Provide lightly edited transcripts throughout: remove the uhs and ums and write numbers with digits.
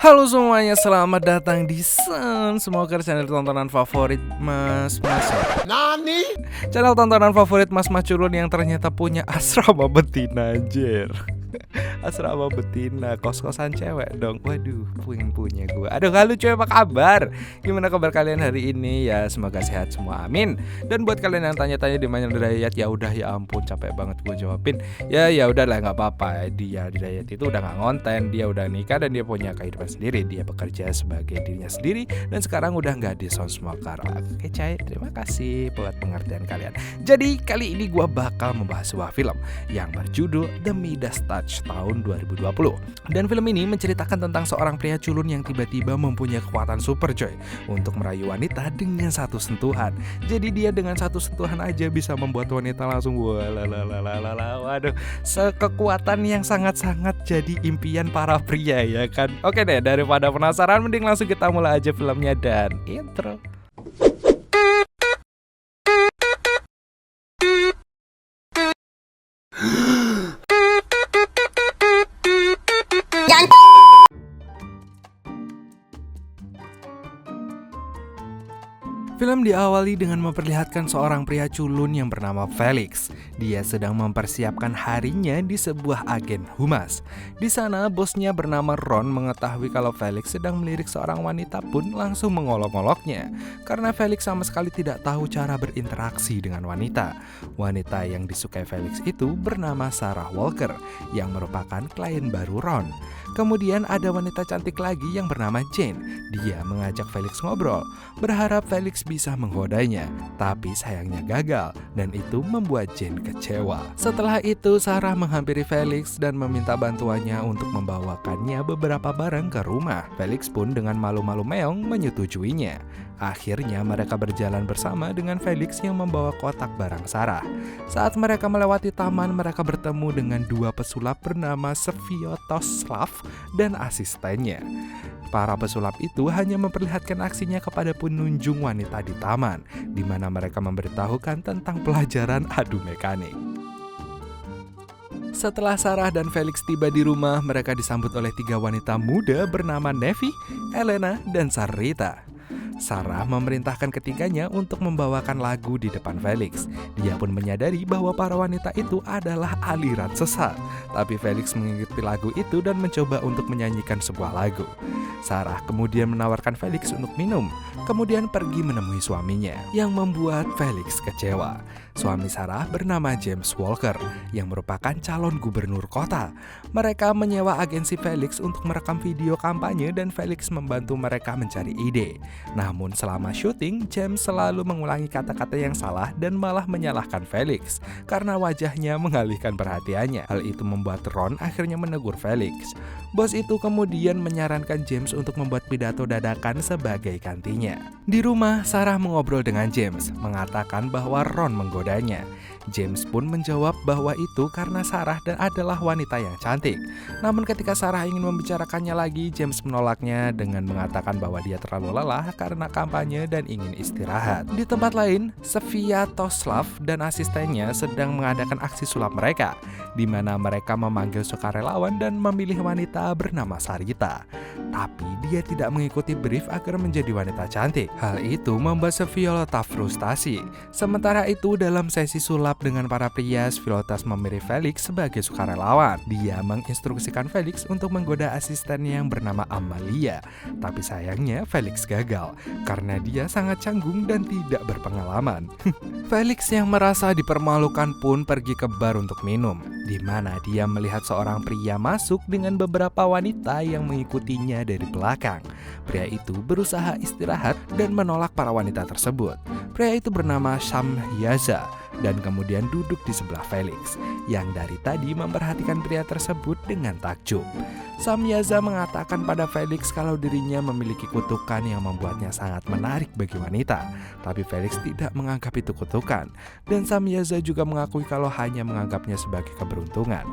Halo semuanya, selamat datang di Sun, semoga channel tontonan favorit Mas Nani? Channel tontonan favorit Mas Culun yang ternyata punya asrama betina, anjir. Asrama betina, kos-kosan cewek dong. Waduh, pengen punya gue. Aduh, halo cuy, apa kabar? Gimana kabar kalian hari ini? Ya, semoga sehat semua, amin. Dan buat kalian yang tanya-tanya di mana Dayat, ya udah, ya ampun, capek banget gue jawabin. Ya udahlah, nggak apa-apa. Dia di Dayat itu udah nggak ngonten, dia udah nikah dan dia punya kehidupan sendiri. Dia bekerja sebagai dirinya sendiri dan sekarang udah nggak di Sound Smoker. Oke, Cai, terima kasih buat pengertian kalian. Jadi kali ini gue bakal membahas sebuah film yang berjudul The Midas Touch tahun 2020. Dan film ini menceritakan tentang seorang pria culun yang tiba-tiba mempunyai kekuatan super coy untuk merayu wanita dengan satu sentuhan. Jadi dia dengan satu sentuhan aja bisa membuat wanita langsung waduh, sekekuatan yang sangat-sangat jadi impian para pria, ya kan. Oke deh, daripada penasaran mending langsung kita mulai aja filmnya dan intro. Film diawali dengan memperlihatkan seorang pria culun yang bernama Felix. Dia sedang mempersiapkan harinya di sebuah agen humas. Di sana bosnya bernama Ron mengetahui kalau Felix sedang melirik seorang wanita pun langsung mengolok-oloknya. Karena Felix sama sekali tidak tahu cara berinteraksi dengan wanita. Wanita yang disukai Felix itu bernama Sarah Walker yang merupakan klien baru Ron. Kemudian ada wanita cantik lagi yang bernama Jane. Dia mengajak Felix ngobrol, berharap Felix bisa menggodanya, tapi sayangnya gagal dan itu membuat Jane kecewa. Setelah itu Sarah menghampiri Felix dan meminta bantuannya untuk membawakannya beberapa barang ke rumah. Felix pun dengan malu-malu meong menyetujuinya. Akhirnya mereka berjalan bersama dengan Felix yang membawa kotak barang Sarah. Saat mereka melewati taman, mereka bertemu dengan dua pesulap bernama Sviatoslav dan asistennya. Para pesulap itu hanya memperlihatkan aksinya kepada pengunjung wanita di taman, di mana mereka memberitahukan tentang pelajaran adu mekanik. Setelah Sarah dan Felix tiba di rumah, mereka disambut oleh tiga wanita muda bernama Nevi, Elena, dan Sarita. Sarah memerintahkan ketiganya untuk membawakan lagu di depan Felix. Dia pun menyadari bahwa para wanita itu adalah aliran sesat. Tapi Felix mengikuti lagu itu dan mencoba untuk menyanyikan sebuah lagu. Sarah kemudian menawarkan Felix untuk minum, kemudian pergi menemui suaminya, yang membuat Felix kecewa. Suami Sarah bernama James Walker, yang merupakan calon gubernur kota. Mereka menyewa agensi Felix untuk merekam video kampanye dan Felix membantu mereka mencari ide. Namun selama syuting, James selalu mengulangi kata-kata yang salah dan malah menyalahkan Felix karena wajahnya mengalihkan perhatiannya. Hal itu membuat Ron akhirnya menegur Felix. Bos itu kemudian menyarankan James untuk membuat pidato dadakan sebagai gantinya. Di rumah, Sarah mengobrol dengan James, mengatakan bahwa Ron menggodanya. James pun menjawab bahwa itu karena Sarah dan adalah wanita yang cantik. Namun ketika Sarah ingin membicarakannya lagi, James menolaknya dengan mengatakan bahwa dia terlalu lelah karena kampanye dan ingin istirahat. Di tempat lain, Sviatoslav dan asistennya sedang mengadakan aksi sulap mereka, di mana mereka memanggil sukarelawan dan memilih wanita bernama Sarita. Tapi dia tidak mengikuti brief agar menjadi wanita cantik. Hal itu membuat Sviatoslav frustasi. Sementara itu dalam sesi sulap dengan para pria, Sviatoslav memilih Felix sebagai sukarelawan. Dia menginstruksikan Felix untuk menggoda asistennya yang bernama Amalia. Tapi sayangnya Felix gagal karena dia sangat canggung dan tidak berpengalaman. Felix yang merasa dipermalukan pun pergi ke bar untuk minum, di mana dia melihat seorang pria masuk dengan beberapa wanita yang mengikutinya dari belakang. Pria itu berusaha istirahat dan menolak para wanita tersebut. Pria itu bernama Samyaza dan kemudian duduk di sebelah Felix, yang dari tadi memperhatikan pria tersebut dengan takjub. Samyaza mengatakan pada Felix kalau dirinya memiliki kutukan yang membuatnya sangat menarik bagi wanita. Tapi Felix tidak menganggap itu kutukan, dan Samyaza juga mengakui kalau hanya menganggapnya sebagai keberuntungan.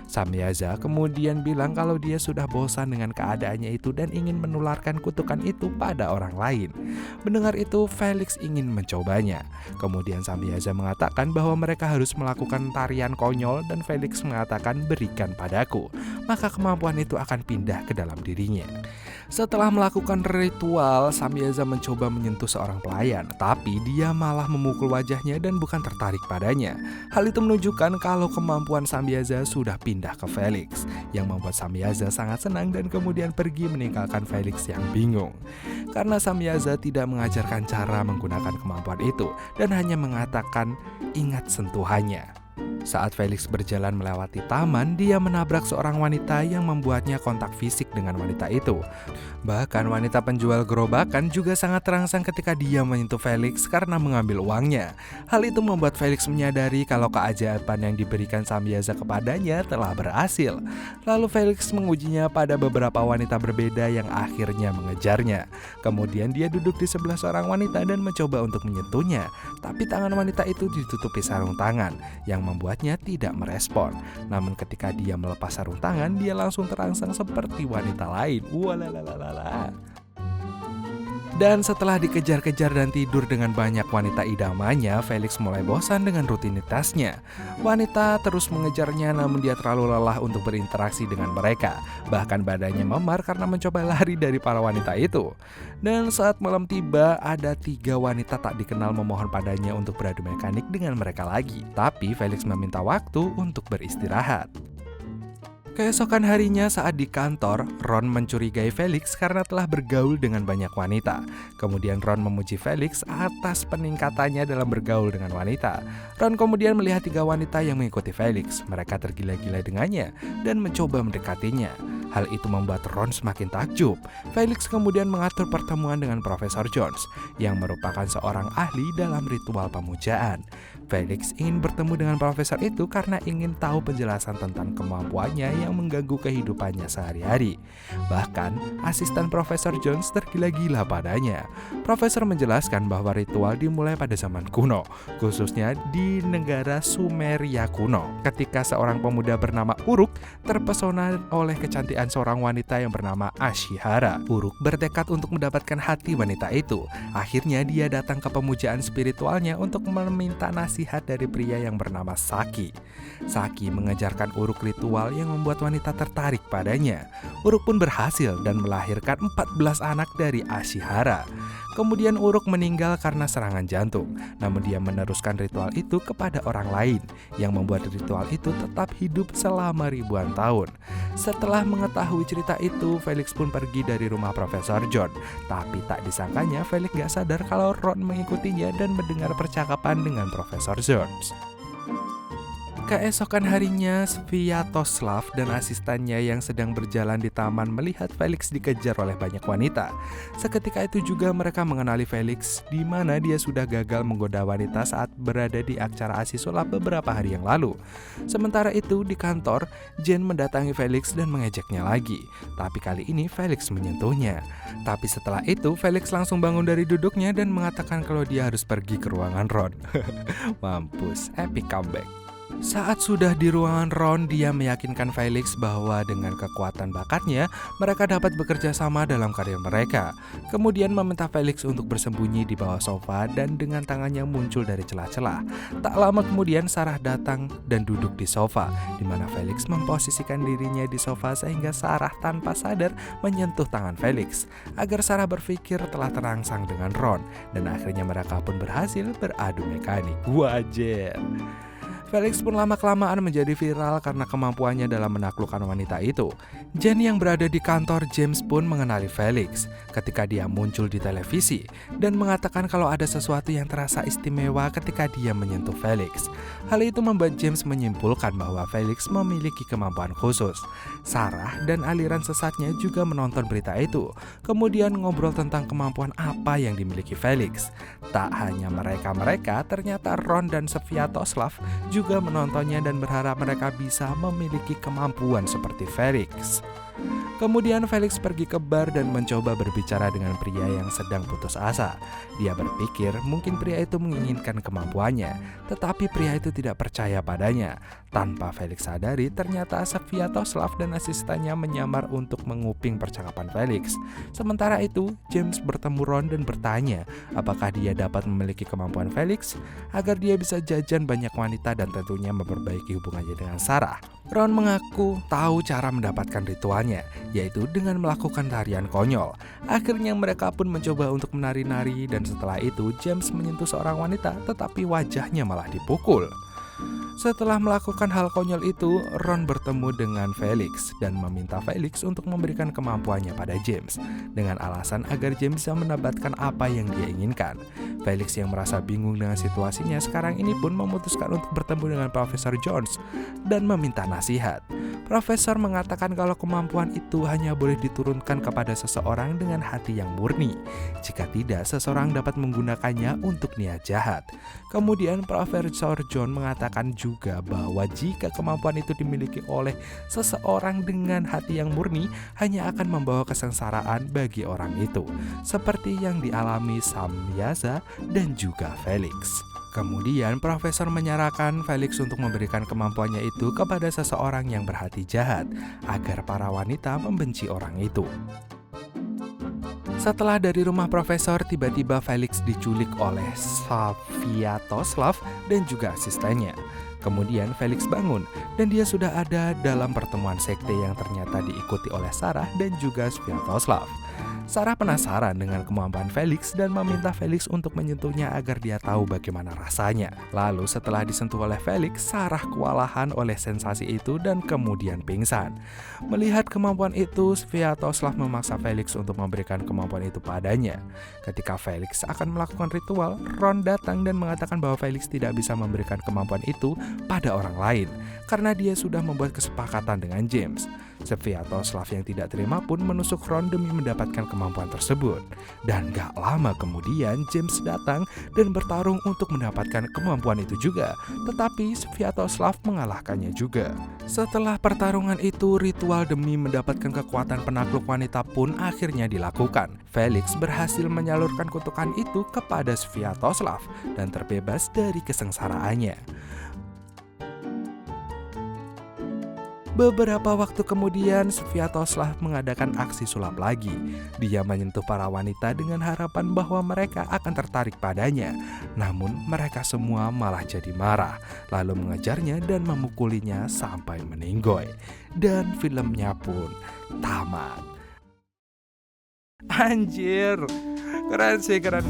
Samyaza kemudian bilang kalau dia sudah bosan dengan keadaannya itu dan ingin menularkan kutukan itu pada orang lain. Mendengar itu, Felix ingin mencobanya. Kemudian Samyaza mengatakan bahwa mereka harus melakukan tarian konyol dan Felix mengatakan berikan padaku, maka kemampuan itu akan pindah ke dalam dirinya. Setelah melakukan ritual, Samyaza mencoba menyentuh seorang pelayan, tapi dia malah memukul wajahnya dan bukan tertarik padanya. Hal itu menunjukkan kalau kemampuan Samyaza sudah pindah ke Felix, yang membuat Samyaza sangat senang dan kemudian pergi meninggalkan Felix yang bingung. Karena Samyaza tidak mengajarkan cara menggunakan kemampuan itu dan hanya mengatakan, "Ingat sentuhannya." Saat Felix berjalan melewati taman, dia menabrak seorang wanita yang membuatnya kontak fisik dengan wanita itu. Bahkan wanita penjual gerobakan juga sangat terangsang ketika dia menyentuh Felix karena mengambil uangnya. Hal itu membuat Felix menyadari kalau keajaiban yang diberikan Samyaza kepadanya telah berhasil. Lalu Felix mengujinya pada beberapa wanita berbeda yang akhirnya mengejarnya. Kemudian dia duduk di sebelah seorang wanita dan mencoba untuk menyentuhnya. Tapi tangan wanita itu ditutupi sarung tangan yang membuatnya tidak merespon. Namun ketika dia melepas sarung tangan, dia langsung terangsang seperti wanita lain. Walalalala. Dan setelah dikejar-kejar dan tidur dengan banyak wanita idamannya, Felix mulai bosan dengan rutinitasnya. Wanita terus mengejarnya, namun dia terlalu lelah untuk berinteraksi dengan mereka. Bahkan badannya memar karena mencoba lari dari para wanita itu. Dan saat malam tiba, ada 3 wanita tak dikenal memohon padanya untuk beradu mekanik dengan mereka lagi. Tapi Felix meminta waktu untuk beristirahat. Keesokan harinya saat di kantor, Ron mencurigai Felix karena telah bergaul dengan banyak wanita. Kemudian Ron memuji Felix atas peningkatannya dalam bergaul dengan wanita. Ron kemudian melihat 3 wanita yang mengikuti Felix. Mereka tergila-gila dengannya dan mencoba mendekatinya. Hal itu membuat Ron semakin takjub. Felix kemudian mengatur pertemuan dengan Profesor Jones, yang merupakan seorang ahli dalam ritual pemujaan. Felix ingin bertemu dengan profesor itu karena ingin tahu penjelasan tentang kemampuannya yang mengganggu kehidupannya sehari-hari. Bahkan, asisten Profesor Jones tergila-gila padanya. Profesor menjelaskan bahwa ritual dimulai pada zaman kuno, khususnya di negara Sumeria kuno. Ketika seorang pemuda bernama Uruk terpesona oleh kecantikan seorang wanita yang bernama Ashihara. Uruk bertekad untuk mendapatkan hati wanita itu. Akhirnya dia datang ke pemujaan spiritualnya untuk meminta nasihat dari pria yang bernama Saki. Saki mengajarkan Uruk ritual yang membuat wanita tertarik padanya. Uruk pun berhasil dan melahirkan 14 anak dari Ashihara. Kemudian Uruk meninggal karena serangan jantung, namun dia meneruskan ritual itu kepada orang lain, yang membuat ritual itu tetap hidup selama ribuan tahun. Setelah mengetahui cerita itu, Felix pun pergi dari rumah Profesor John. Tapi tak disangkanya, Felix gak sadar kalau Ron mengikutinya dan mendengar percakapan dengan Profesor Jones. Keesokan harinya, Sviatoslav dan asistennya yang sedang berjalan di taman melihat Felix dikejar oleh banyak wanita. Seketika itu juga mereka mengenali Felix, di mana dia sudah gagal menggoda wanita saat berada di acara aksi sulap beberapa hari yang lalu. Sementara itu di kantor, Jen mendatangi Felix dan mengejeknya lagi. Tapi kali ini Felix menyentuhnya. Tapi setelah itu Felix langsung bangun dari duduknya dan mengatakan kalau dia harus pergi ke ruangan Ron. Mampus, epic comeback. Saat sudah di ruangan Ron, dia meyakinkan Felix bahwa dengan kekuatan bakatnya, mereka dapat bekerja sama dalam karir mereka. Kemudian meminta Felix untuk bersembunyi di bawah sofa dan dengan tangannya muncul dari celah-celah. Tak lama kemudian Sarah datang dan duduk di sofa, di mana Felix memposisikan dirinya di sofa sehingga Sarah tanpa sadar menyentuh tangan Felix, agar Sarah berpikir telah terangsang dengan Ron, dan akhirnya mereka pun berhasil beradu mekanik. Wajar. Felix pun lama-kelamaan menjadi viral karena kemampuannya dalam menaklukkan wanita itu. Jen yang berada di kantor James pun mengenali Felix ketika dia muncul di televisi dan mengatakan kalau ada sesuatu yang terasa istimewa ketika dia menyentuh Felix. Hal itu membuat James menyimpulkan bahwa Felix memiliki kemampuan khusus. Sarah dan aliran sesatnya juga menonton berita itu, kemudian ngobrol tentang kemampuan apa yang dimiliki Felix. Tak hanya mereka, ternyata Ron dan Sviatoslav juga menontonnya dan berharap mereka bisa memiliki kemampuan seperti Felix. Kemudian Felix pergi ke bar dan mencoba berbicara dengan pria yang sedang putus asa. Dia berpikir mungkin pria itu menginginkan kemampuannya, tetapi pria itu tidak percaya padanya. Tanpa Felix sadari, ternyata Sviatoslav dan asistennya menyamar untuk menguping percakapan Felix. Sementara itu, James bertemu Ron dan bertanya apakah dia dapat memiliki kemampuan Felix agar dia bisa jajan banyak wanita dan tentunya memperbaiki hubungannya dengan Sarah. Ron mengaku tahu cara mendapatkan ritualnya, yaitu dengan melakukan tarian konyol. Akhirnya mereka pun mencoba untuk menari-nari dan setelah itu James menyentuh seorang wanita tetapi wajahnya malah dipukul. Setelah melakukan hal konyol itu, Ron bertemu dengan Felix dan meminta Felix untuk memberikan kemampuannya pada James dengan alasan agar James bisa mendapatkan apa yang dia inginkan. Felix yang merasa bingung dengan situasinya sekarang ini pun memutuskan untuk bertemu dengan Profesor Jones dan meminta nasihat. Profesor mengatakan kalau kemampuan itu hanya boleh diturunkan kepada seseorang dengan hati yang murni. Jika tidak, seseorang dapat menggunakannya untuk niat jahat. Kemudian Profesor John mengatakan juga bahwa jika kemampuan itu dimiliki oleh seseorang dengan hati yang murni, hanya akan membawa kesengsaraan bagi orang itu, seperti yang dialami Samyaza dan juga Felix. Kemudian Profesor menyarankan Felix untuk memberikan kemampuannya itu kepada seseorang yang berhati jahat agar para wanita membenci orang itu. Setelah dari rumah Profesor, tiba-tiba Felix diculik oleh Sviatoslav dan juga asistennya. Kemudian Felix bangun dan dia sudah ada dalam pertemuan sekte yang ternyata diikuti oleh Sarah dan juga Sviatoslav. Sarah penasaran dengan kemampuan Felix dan meminta Felix untuk menyentuhnya agar dia tahu bagaimana rasanya. Lalu setelah disentuh oleh Felix, Sarah kewalahan oleh sensasi itu dan kemudian pingsan. Melihat kemampuan itu, Sviatoslav memaksa Felix untuk memberikan kemampuan itu padanya. Ketika Felix akan melakukan ritual, Ron datang dan mengatakan bahwa Felix tidak bisa memberikan kemampuan itu pada orang lain karena dia sudah membuat kesepakatan dengan James. Sviatoslav yang tidak terima pun menusuk Ron demi mendapatkan kemampuan tersebut. Dan gak lama kemudian James datang dan bertarung untuk mendapatkan kemampuan itu juga. Tetapi Sviatoslav mengalahkannya juga. Setelah pertarungan itu, ritual demi mendapatkan kekuatan penakluk wanita pun akhirnya dilakukan. Felix berhasil menyalurkan kutukan itu kepada Sviatoslav dan terbebas dari kesengsaraannya. Beberapa waktu kemudian, Sviatoslav mengadakan aksi sulap lagi. Dia menyentuh para wanita dengan harapan bahwa mereka akan tertarik padanya. Namun, mereka semua malah jadi marah, lalu mengejarnya dan memukulinya sampai meninggoy. Dan filmnya pun tamat. Anjir, keren sih, keren.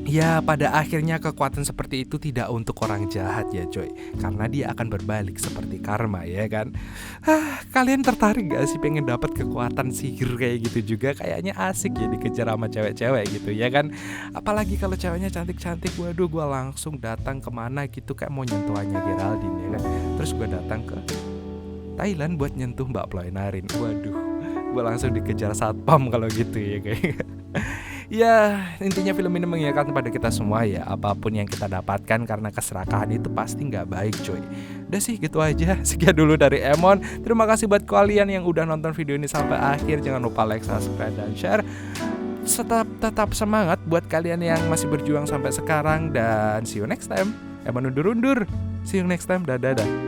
Ya, pada akhirnya kekuatan seperti itu tidak untuk orang jahat ya coy, karena dia akan berbalik seperti karma ya kan. Kalian tertarik gak sih pengen dapat kekuatan sihir kayak gitu juga? Kayaknya asik ya dikejar sama cewek-cewek gitu ya kan. Apalagi kalau ceweknya cantik-cantik, waduh gue langsung datang kemana gitu kayak mau nyentuhannya Geraldine ya kan. Terus gue datang ke Thailand buat nyentuh Mbak Ploy Narin. Waduh, gue langsung dikejar satpam kalau gitu ya kayak. Ya, intinya film ini mengingatkan pada kita semua ya, apapun yang kita dapatkan karena keserakahan itu pasti nggak baik coy. Udah sih gitu aja, sekian dulu dari Emon. Terima kasih buat kalian yang udah nonton video ini sampai akhir. Jangan lupa like, subscribe, dan share. Tetap semangat buat kalian yang masih berjuang sampai sekarang. Dan see you next time. Emon undur-undur. See you next time, dadah.